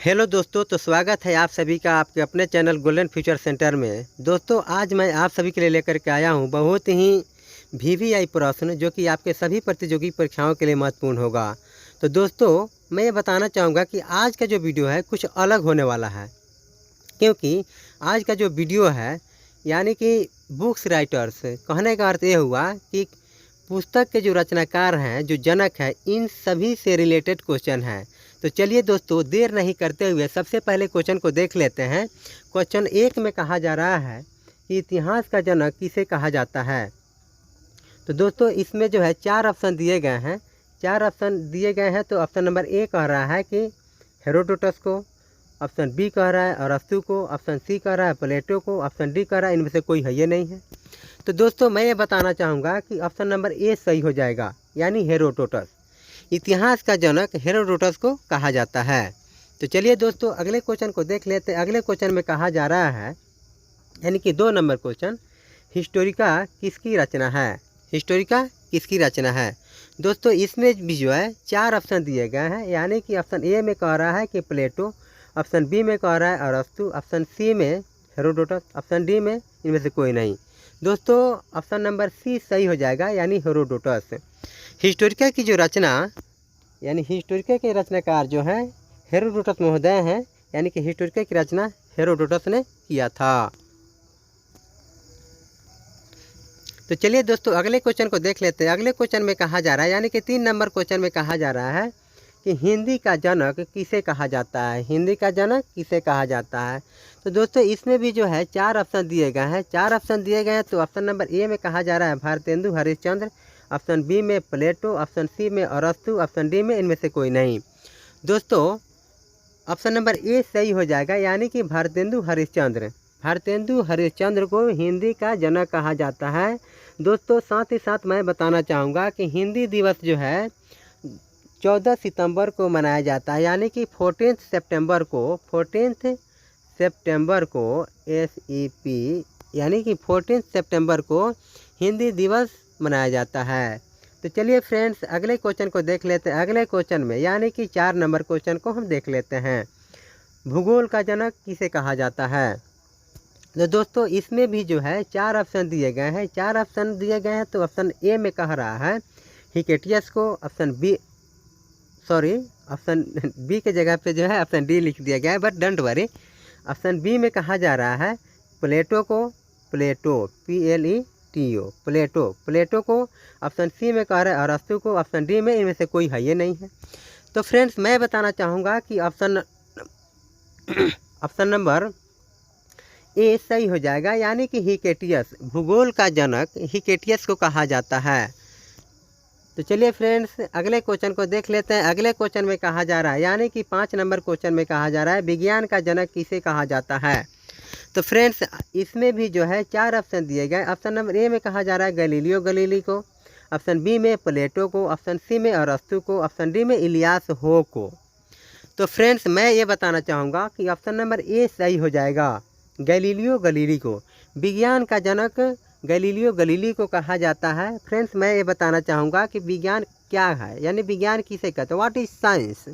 Hello दोस्तों, तो स्वागत है आप सभी का आपके अपने चैनल गोल्डन फ्यूचर सेंटर में। दोस्तों, आज मैं आप सभी के लिए लेकर के आया हूं बहुत ही वीवीआई प्रश्न जो कि आपके सभी प्रतियोगी परीक्षाओं के लिए महत्वपूर्ण होगा। तो दोस्तों, मैं ये बताना चाहूँगा कि आज का जो वीडियो है कुछ अलग होने वाला है, क्योंकि आज का जो वीडियो है यानी कि बुक्स राइटर्स, कहने का अर्थ ये हुआ कि पुस्तक के जो रचनाकार हैं, जो जनक हैं, इन सभी से रिलेटेड क्वेश्चन हैं। तो चलिए दोस्तों, देर नहीं करते हुए सबसे पहले क्वेश्चन को देख लेते हैं। क्वेश्चन 1 में कहा जा रहा है कि इतिहास का जनक किसे कहा जाता है। तो दोस्तों, इसमें जो है 4 ऑप्शन दिए गए हैं। 4 ऑप्शन दिए गए हैं। तो ऑप्शन नंबर ए कह रहा है कि हेरोडोटस को, ऑप्शन बी कह रहा है अरस्तु को, ऑप्शन सी कह रहा है प्लेटो को, ऑप्शन डी कह रहा है इनमें से कोई है ये नहीं है। तो दोस्तों, मैं ये बताना चाहूँगा कि ऑप्शन नंबर ए सही हो जाएगा, यानी हेरोडोटस। इतिहास का जनक हेरोडोटस को कहा जाता है। तो चलिए दोस्तों, अगले क्वेश्चन को देख लेते हैं। अगले क्वेश्चन में कहा जा रहा है, यानी कि 2 नंबर क्वेश्चन, हिस्टोरिका किसकी रचना है। हिस्टोरिका किसकी रचना है। दोस्तों, इसमें भी जो है 4 ऑप्शन दिए गए हैं, यानी कि ऑप्शन ए में कह रहा है कि प्लेटो, ऑप्शन बी में कह रहा है अरस्तु, ऑप्शन सी में हेरोडोटस, ऑप्शन डी में इनमें से कोई नहीं। दोस्तों, ऑप्शन नंबर सी सही हो जाएगा, यानी हेरोडोटस। हिस्टोरिका की जो रचना, यानी हिस्टोरिका के रचनाकार जो हैं हेरोडोटस महोदय हैं, यानी कि हिस्टोरिका की रचना हेरोडोटस ने किया था। तो चलिए दोस्तों, अगले क्वेश्चन को देख लेते हैं। अगले क्वेश्चन में कहा जा रहा है, यानी कि 3 नंबर क्वेश्चन में कहा जा रहा है कि हिंदी का जनक किसे कहा जाता है। हिंदी का जनक किसे कहा जाता है। तो दोस्तों, इसमें भी जो है 4 ऑप्शन दिए गए हैं। 4 ऑप्शन दिए गए हैं। तो ऑप्शन नंबर ए में कहा जा रहा है भारतेंदु हरिश्चंद्र, ऑप्शन बी में प्लेटो, ऑप्शन सी में अरस्तु, ऑप्शन डी में इनमें से कोई नहीं। दोस्तों, ऑप्शन नंबर ए सही हो जाएगा, यानी कि भारतेंदु हरिश्चंद्र। भारतेंदु हरिश्चंद्र को हिंदी का जनक कहा जाता है। दोस्तों, साथ ही साथ मैं बताना चाहूँगा कि हिंदी दिवस जो है 14 सितंबर को मनाया जाता है, यानी कि 14 सितंबर को, 14 सितंबर को SEP, यानी कि 14 सितंबर को हिंदी दिवस मनाया जाता है। तो चलिए फ्रेंड्स, अगले क्वेश्चन को देख लेते हैं। अगले क्वेश्चन में, यानी कि 4 नंबर क्वेश्चन को हम देख लेते हैं। भूगोल का जनक किसे कहा जाता है। तो दोस्तों, इसमें भी जो है 4 ऑप्शन दिए गए हैं। 4 ऑप्शन दिए गए हैं। तो ऑप्शन ए में कह रहा है हिकेटियस को, ऑप्शन बी के जगह पे जो है ऑप्शन डी लिख दिया गया है, but don't worry. Option B में कहा जा रहा है प्लेटो को, प्लेटो PLETO, प्लेटो को। ऑप्शन सी में कह रहा है अरस्तु को, ऑप्शन डी में इनमें से कोई है ये नहीं है। तो फ्रेंड्स, मैं बताना चाहूँगा कि ऑप्शन नंबर ए सही हो जाएगा, यानी कि हिकेटियस, भूगोल का जनक हिकेटियस को कहा जाता है। तो चलिए फ्रेंड्स, अगले क्वेश्चन को देख लेते हैं। अगले क्वेश्चन में कहा जा रहा है, यानी कि 5 नंबर क्वेश्चन में कहा जा रहा है विज्ञान का जनक किसे कहा जाता है। तो फ्रेंड्स, इसमें भी जो है 4 ऑप्शन दिए गए। ऑप्शन नंबर ए में कहा जा रहा है गैलीलियो गैलीली को, ऑप्शन बी में प्लेटो को, ऑप्शन सी में अरस्तु को, ऑप्शन डी में इलियास हो को। तो फ्रेंड्स, मैं ये बताना चाहूँगा कि ऑप्शन नंबर ए सही हो जाएगा, गैलीलियो गैलीली को। विज्ञान का जनक गैलीलियो गैलीली को कहा जाता है। फ्रेंड्स, मैं ये बताना चाहूँगा कि विज्ञान क्या है, यानी विज्ञान किसे कहते हैं, व्हाट इज साइंस।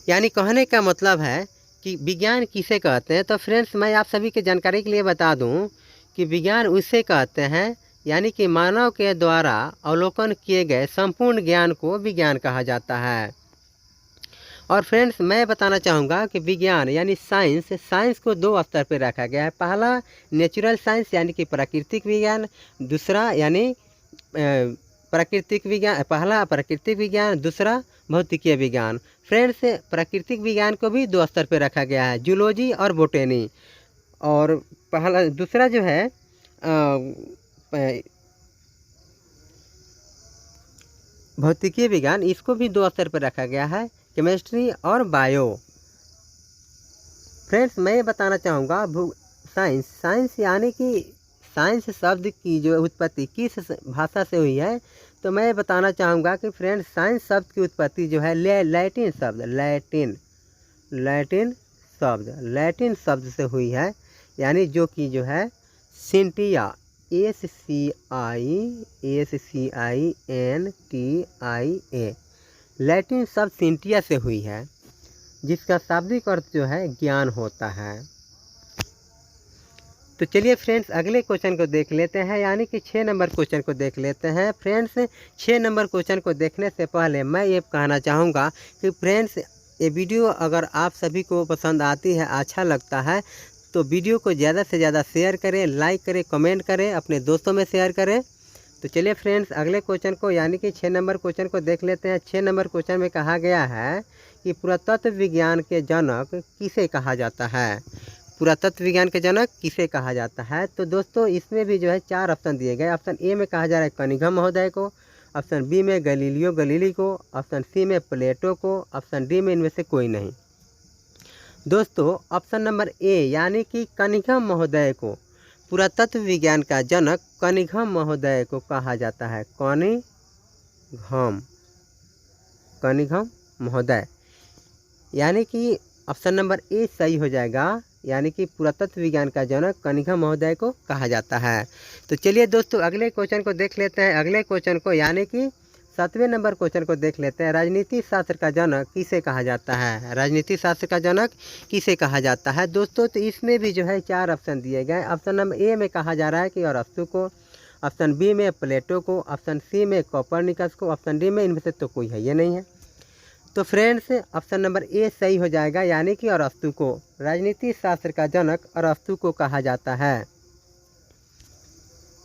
यानी कहने का मतलब है कि विज्ञान किसे कहते हैं। तो फ्रेंड्स, मैं आप सभी की जानकारी के लिए बता दूं कि विज्ञान उसे कहते हैं, यानी कि मानव के द्वारा अवलोकन किए गए संपूर्ण ज्ञान को विज्ञान कहा जाता है। और फ्रेंड्स, मैं बताना चाहूँगा कि विज्ञान यानी साइंस को 2 स्तर पर रखा गया है। पहला नेचुरल साइंस, यानी कि प्राकृतिक विज्ञान। दूसरा यानी पहला प्राकृतिक विज्ञान, दूसरा भौतिकीय विज्ञान। फ्रेंड्स, प्राकृतिक विज्ञान को भी 2 स्तर पर रखा गया है, जूलॉजी और बोटेनी। और दूसरा जो है भौतिकीय विज्ञान, इसको भी 2 स्तर पर रखा गया है, केमिस्ट्री और बायो। फ्रेंड्स, मैं ये बताना चाहूँगा साइंस यानी कि साइंस शब्द की जो उत्पत्ति किस भाषा से हुई है। तो मैं बताना चाहूँगा कि फ्रेंड्स, साइंस शब्द की उत्पत्ति जो है लैटिन शब्द से हुई है, यानी जो कि जो है सिंटिया SCINTIA लैटिन शब्द सिंटिया से हुई है। जिसका शाब्दिक अर्थ जो है ज्ञान होता है। तो चलिए फ्रेंड्स अगले क्वेश्चन को देख लेते हैं, यानी कि 6 नंबर क्वेश्चन को देख लेते हैं। फ्रेंड्स 6 नंबर क्वेश्चन को देखने से पहले मैं ये कहना चाहूँगा कि फ्रेंड्स ये वीडियो अगर आप सभी को पसंद आती है, अच्छा लगता है, तो वीडियो को ज़्यादा से ज़्यादा शेयर करें, लाइक करें, कमेंट करें, अपने दोस्तों में शेयर करें। तो चलिए फ्रेंड्स अगले क्वेश्चन को यानी कि 6 नंबर क्वेश्चन को देख लेते हैं। 6 नंबर क्वेश्चन में कहा गया है कि पुरातत्व विज्ञान के जनक किसे कहा जाता है। पुरातत्व विज्ञान के जनक किसे कहा जाता है। तो दोस्तों इसमें भी जो है 4 ऑप्शन दिए गए। ऑप्शन ए में कहा जा रहा है कनिंघम महोदय को, ऑप्शन बी में गैलीलियो गैलीली को, ऑप्शन सी में प्लेटो को, ऑप्शन डी में इनमें से कोई नहीं। दोस्तों ऑप्शन नंबर ए यानी कि कनिंघम महोदय को पुरातत्व विज्ञान का जनक कनिंघम महोदय को कहा जाता है। कनिंघम महोदय यानी कि ऑप्शन नंबर ए सही हो जाएगा, यानी कि पुरातत्व विज्ञान का जनक कनिंघम महोदय को कहा जाता है। तो चलिए दोस्तों अगले क्वेश्चन को देख लेते हैं। अगले क्वेश्चन को यानी कि 7वें नंबर क्वेश्चन को देख लेते हैं। राजनीति शास्त्र का जनक किसे कहा जाता है। राजनीति शास्त्र का जनक किसे कहा जाता है। दोस्तों तो इसमें भी जो है 4 ऑप्शन दिए गए। ऑप्शन नंबर ए में कहा जा रहा है कि अरस्तु को, ऑप्शन बी में प्लेटो को, ऑप्शन सी में कोपरनिकस को, ऑप्शन डी में इनमें से तो कोई है ये नहीं है। तो फ्रेंड्स ऑप्शन नंबर ए सही हो जाएगा, यानी कि अरस्तु को, राजनीति शास्त्र का जनक अरस्तु को कहा जाता है।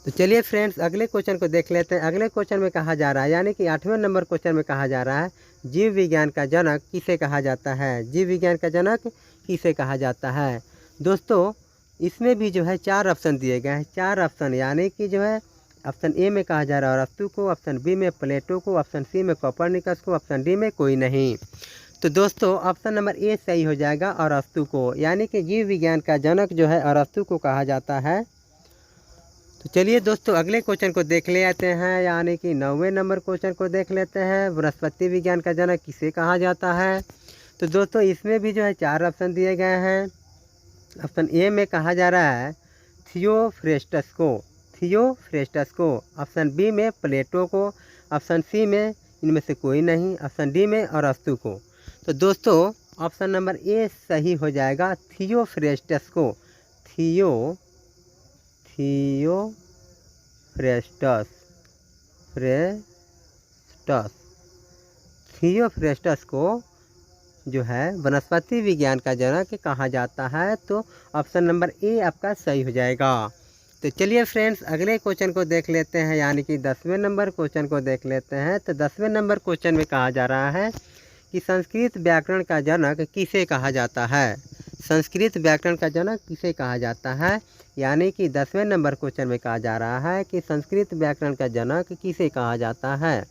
तो चलिए फ्रेंड्स अगले क्वेश्चन को देख लेते हैं। अगले क्वेश्चन में कहा जा रहा है, यानी कि 8वें नंबर क्वेश्चन में कहा जा रहा है जीव विज्ञान का जनक किसे कहा जाता है। जीव विज्ञान का जनक किसे कहा जाता है। दोस्तों इसमें भी जो है 4 ऑप्शन दिए गए हैं। 4 ऑप्शन यानी कि जो है ऑप्शन ए में कहा जा रहा है अरस्तु को, ऑप्शन बी में प्लेटो को, ऑप्शन सी में कोपरनिकस को, ऑप्शन डी में कोई नहीं। तो दोस्तों ऑप्शन नंबर ए सही हो जाएगा अरस्तु को, यानी कि जीव विज्ञान का जनक जो है अरस्तु को कहा जाता है। तो चलिए दोस्तों अगले क्वेश्चन को देख ले आते हैं, यानी कि 9वें नंबर क्वेश्चन को देख लेते हैं। वनस्पति विज्ञान का जनक किसे कहा जाता है। तो दोस्तों इसमें भी जो है 4 ऑप्शन दिए गए हैं। ऑप्शन ए में कहा जा रहा है थियोफ्रेस्टस को, ऑप्शन बी में प्लेटो को, ऑप्शन सी में इनमें से कोई नहीं, ऑप्शन डी में अरस्तु को। तो दोस्तों ऑप्शन नंबर ए सही हो जाएगा थियोफ्रेस्टस को। थियोफ्रेस्टस को जो है वनस्पति विज्ञान का जनक कहा जाता है। तो ऑप्शन नंबर ए आपका सही हो जाएगा। तो चलिए फ्रेंड्स अगले क्वेश्चन को देख लेते हैं, यानी कि 10वें नंबर क्वेश्चन को देख लेते हैं। तो 10वें नंबर क्वेश्चन में कहा जा रहा है कि संस्कृत व्याकरण का जनक किसे कहा जाता है। संस्कृत व्याकरण का जनक किसे कहा जाता है, यानी कि 10वें नंबर क्वेश्चन में कहा जा रहा है कि संस्कृत व्याकरण का जनक किसे कहा जाता है।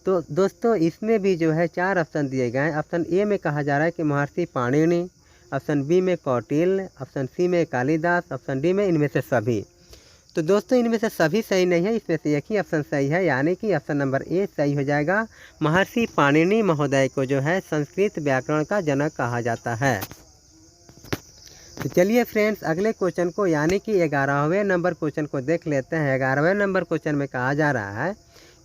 तो दोस्तों इसमें भी जो है 4 ऑप्शन दिए गए हैं। ऑप्शन ए में कहा जा रहा है कि महर्षि पाणिनि, ऑप्शन बी में कौटिल्य, ऑप्शन सी में कालिदास, ऑप्शन डी में इनमें से सभी। तो दोस्तों इनमें से सभी सही नहीं है, इसमें से एक ही ऑप्शन सही है, यानी कि ऑप्शन नंबर ए सही हो जाएगा। महर्षि पाणिनि महोदय को जो है संस्कृत व्याकरण का जनक कहा जाता है। तो चलिए फ्रेंड्स अगले क्वेश्चन को यानी कि 11वें नंबर क्वेश्चन को देख लेते हैं। 11वें नंबर क्वेश्चन में कहा जा रहा है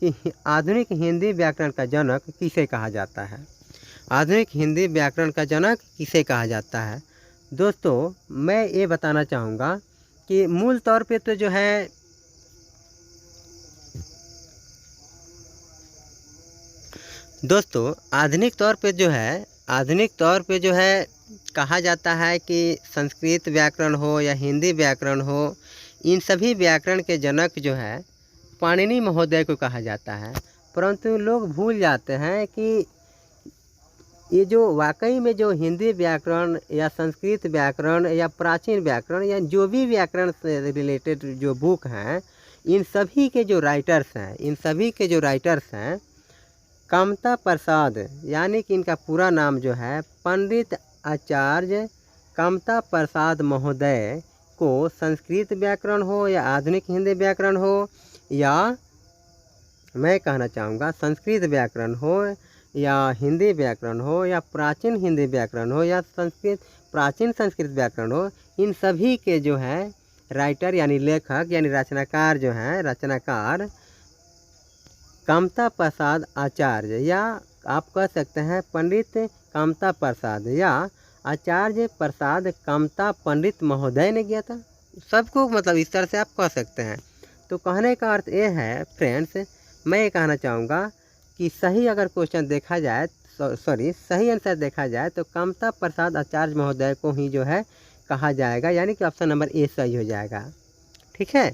कि आधुनिक हिंदी व्याकरण का जनक किसे कहा जाता है। आधुनिक हिंदी व्याकरण का जनक किसे कहा जाता है। दोस्तों मैं ये बताना चाहूँगा कि मूल तौर पे तो जो है दोस्तों आधुनिक तौर पे जो है कहा जाता है कि संस्कृत व्याकरण हो या हिंदी व्याकरण हो, इन सभी व्याकरण के जनक जो है पाणिनि महोदय को कहा जाता है। परंतु लोग भूल जाते हैं कि ये जो वाकई में जो हिंदी व्याकरण या संस्कृत व्याकरण या प्राचीन व्याकरण या जो भी व्याकरण से रिलेटेड जो बुक हैं, इन सभी के जो राइटर्स हैं कामता प्रसाद, यानी कि इनका पूरा नाम जो है पंडित आचार्य कामता प्रसाद महोदय को संस्कृत व्याकरण हो या आधुनिक हिंदी व्याकरण हो, या मैं कहना चाहूँगा संस्कृत व्याकरण हो या हिंदी व्याकरण हो या प्राचीन हिंदी व्याकरण हो या प्राचीन संस्कृत व्याकरण हो, इन सभी के जो है राइटर यानी लेखक यानी रचनाकार जो हैं रचनाकार कामता प्रसाद आचार्य, या आप कह सकते हैं पंडित कामता प्रसाद या आचार्य प्रसाद कामता पंडित महोदय ने किया था। सबको मतलब इस तरह से आप कह सकते हैं। तो कहने का अर्थ ये है फ्रेंड्स, मैं ये कहना चाहूँगा कि सही अगर क्वेश्चन देखा जाए, सही आंसर देखा जाए तो कामता प्रसाद आचार्य महोदय को ही जो है कहा जाएगा, यानी कि ऑप्शन नंबर ए सही हो जाएगा। ठीक है,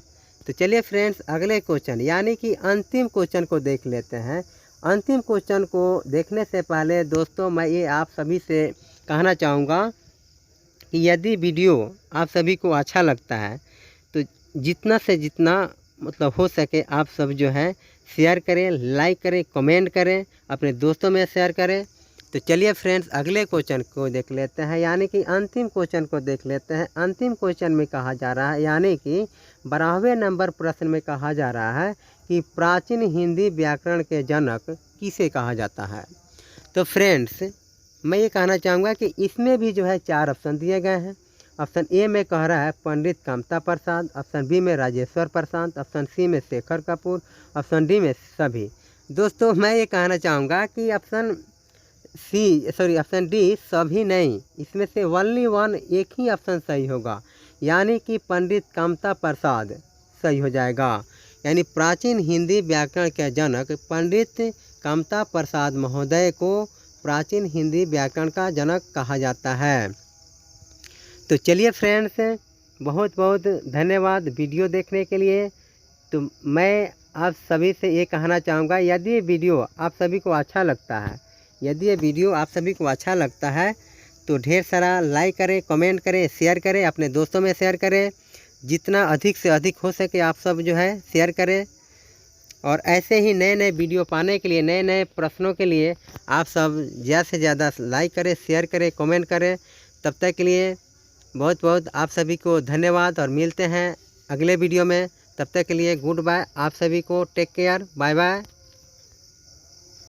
तो चलिए फ्रेंड्स अगले क्वेश्चन यानी कि अंतिम क्वेश्चन को देख लेते हैं। अंतिम क्वेश्चन को देखने से पहले दोस्तों मैं ये आप सभी से कहना चाहूँगा कि यदि वीडियो आप सभी को अच्छा लगता है तो जितना से जितना मतलब हो सके आप सब जो है शेयर करें, लाइक करें, कमेंट करें, अपने दोस्तों में शेयर करें। तो चलिए फ्रेंड्स अगले क्वेश्चन को देख लेते हैं, यानी कि अंतिम क्वेश्चन को देख लेते हैं। अंतिम क्वेश्चन में कहा जा रहा है, यानी कि 12वें नंबर प्रश्न में कहा जा रहा है कि प्राचीन हिंदी व्याकरण के जनक किसे कहा जाता है। तो फ्रेंड्स मैं ये कहना चाहूँगा कि इसमें भी जो है 4 ऑप्शन दिए गए हैं। ऑप्शन ए में कह रहा है पंडित कामता प्रसाद, ऑप्शन बी में राजेश्वर प्रसाद, ऑप्शन सी में शेखर कपूर, ऑप्शन डी में सभी। दोस्तों मैं ये कहना चाहूँगा कि ऑप्शन डी सभी नहीं, इसमें से ओनली वन एक ही ऑप्शन सही होगा, यानी कि पंडित कामता प्रसाद सही हो जाएगा। यानी प्राचीन हिंदी व्याकरण के जनक पंडित कामता प्रसाद महोदय को प्राचीन हिंदी व्याकरण का जनक कहा जाता है। तो चलिए फ्रेंड्स बहुत बहुत धन्यवाद वीडियो देखने के लिए। तो मैं आप सभी से ये कहना चाहूँगा, यदि ये वीडियो आप सभी को अच्छा लगता है, तो ढेर सारा लाइक करें, कमेंट करें, शेयर करें, अपने दोस्तों में शेयर करें। जितना अधिक से अधिक हो सके आप सब जो है शेयर करें। और ऐसे ही नए नए वीडियो पाने के लिए, नए नए प्रश्नों के लिए आप सब ज़्यादा से ज़्यादा लाइक करें, शेयर करें, कमेंट करें। तब तक के लिए बहुत बहुत आप सभी को धन्यवाद और मिलते हैं अगले वीडियो में। तब तक के लिए गुड बाय, आप सभी को टेक केयर, बाय बाय।